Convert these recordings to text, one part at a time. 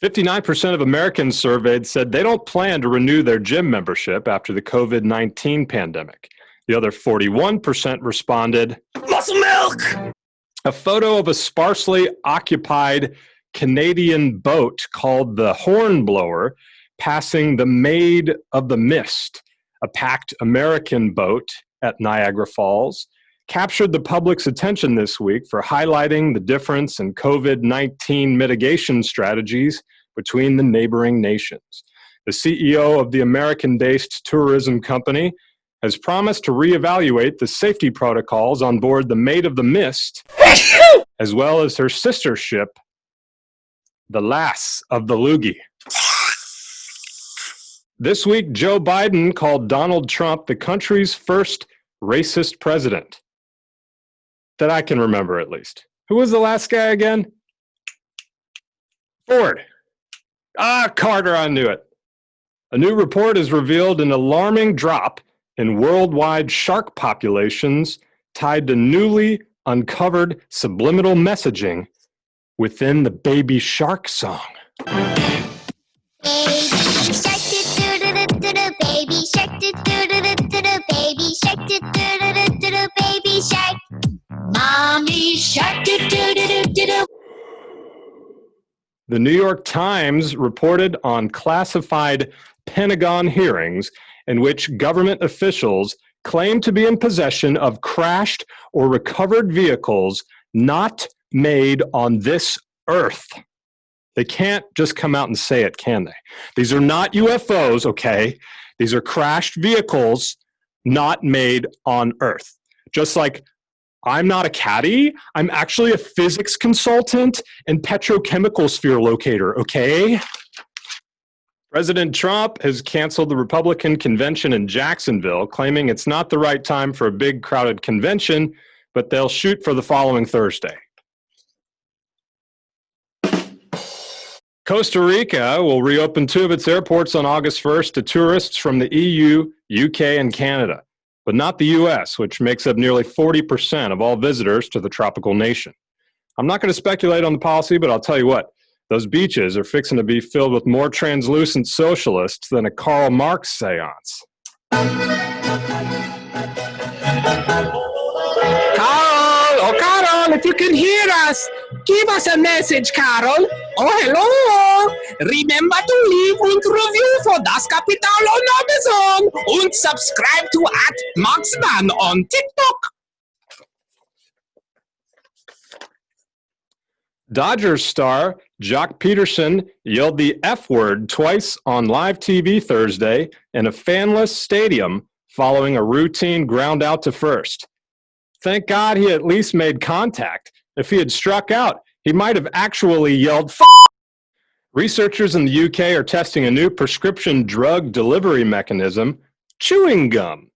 59% of Americans surveyed said they don't plan to renew their gym membership after the COVID-19 pandemic. The other 41% responded, muscle milk! A photo of a sparsely occupied Canadian boat called the Hornblower passing the Maid of the Mist, a packed American boat at Niagara Falls, captured the public's attention this week for highlighting the difference in COVID-19 mitigation strategies between the neighboring nations. The CEO of the American-based tourism company has promised to reevaluate the safety protocols on board the Maid of the Mist, as well as her sister ship, the Lass of the Loogie. This week, Joe Biden called Donald Trump the country's first racist president. That I can remember, at least. Who was the last guy again? Ford. Carter, I knew it. A new report has revealed an alarming drop in worldwide shark populations tied to newly uncovered subliminal messaging within the Baby Shark song. Baby shark, do-do-do-do-do, baby shark, do-do-do-do-do, baby shark, do-do-do-do-do, baby shark. Mommy shark, do-do-do-do-do. The New York Times reported on classified Pentagon hearings in which government officials claim to be in possession of crashed or recovered vehicles not made on this earth. They can't just come out and say it, can they? These are not UFOs, okay? These are crashed vehicles not made on Earth. Just like I'm not a caddy, I'm actually a physics consultant and petrochemical sphere locator, okay? President Trump has canceled the Republican convention in Jacksonville, claiming it's not the right time for a big crowded convention, but they'll shoot for the following Thursday. Costa Rica will reopen 2 of its airports on August 1st to tourists from the EU, UK, and Canada, but not the US, which makes up nearly 40% of all visitors to the tropical nation. I'm not going to speculate on the policy, but I'll tell you what, those beaches are fixing to be filled with more translucent socialists than a Karl Marx seance. Carol, if you can hear us, give us a message, Carol. Oh, hello. Remember to leave und review for Das Kapital on Amazon und subscribe to @MarxMan on TikTok. Dodgers star Jock Peterson yelled the F word twice on live TV Thursday in a fanless stadium following a routine ground out to first. Thank God he at least made contact. If he had struck out, he might have actually yelled F***. Researchers in the UK are testing a new prescription drug delivery mechanism, chewing gum.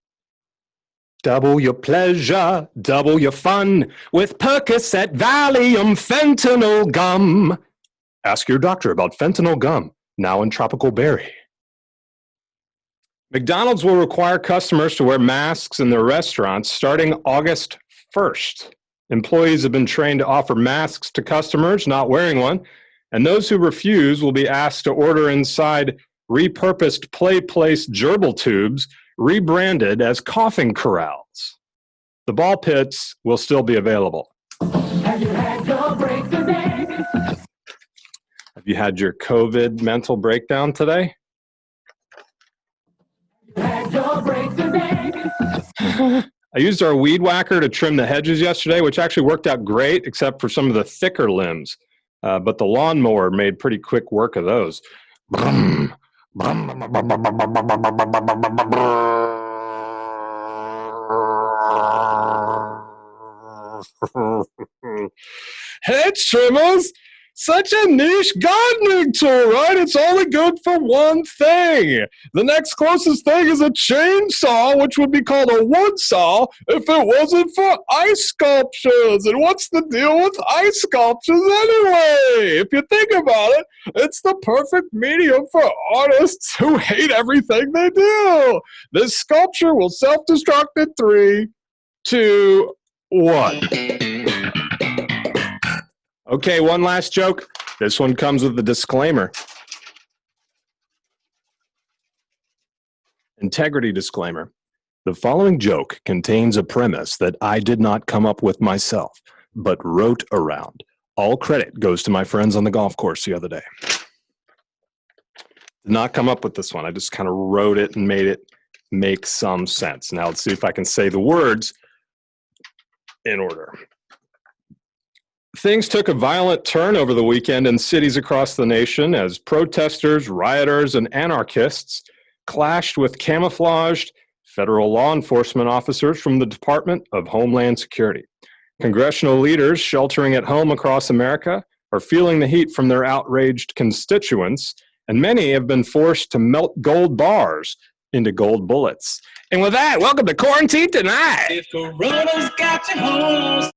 Double your pleasure, double your fun with Percocet, Valium, fentanyl gum. Ask your doctor about fentanyl gum, now in tropical berry. McDonald's will require customers to wear masks in their restaurants starting August 1st. Employees have been trained to offer masks to customers not wearing one, and those who refuse will be asked to order inside repurposed Play Place gerbil tubes rebranded as coughing corrals. The ball pits will still be available. Have you had your break today? Have you had your COVID mental breakdown today? Had your break today? I used our weed whacker to trim the hedges yesterday, which actually worked out great, except for some of the thicker limbs. But the lawnmower made pretty quick work of those. Brum, brum, brum, brum, brum, brum, brum, brum, brum, brum, brum. Hedge trimmers! Such a niche gardening tool, right? It's only good for one thing. The next closest thing is a chainsaw, which would be called a wood saw if it wasn't for ice sculptures. And what's the deal with ice sculptures anyway? If you think about it, it's the perfect medium for artists who hate everything they do. This sculpture will self-destruct in 3, 2, 1. Okay, one last joke. This one comes with a disclaimer. Integrity disclaimer. The following joke contains a premise that I did not come up with myself, but wrote around. All credit goes to my friends on the golf course the other day. Did not come up with this one. I just kind of wrote it and made it make some sense. Now let's see if I can say the words in order. Things took a violent turn over the weekend in cities across the nation as protesters, rioters, and anarchists clashed with camouflaged federal law enforcement officers from the Department of Homeland Security. Congressional leaders sheltering at home across America are feeling the heat from their outraged constituents, and many have been forced to melt gold bars into gold bullets. And with that, welcome to Quarantine Tonight. If Corona's got you home.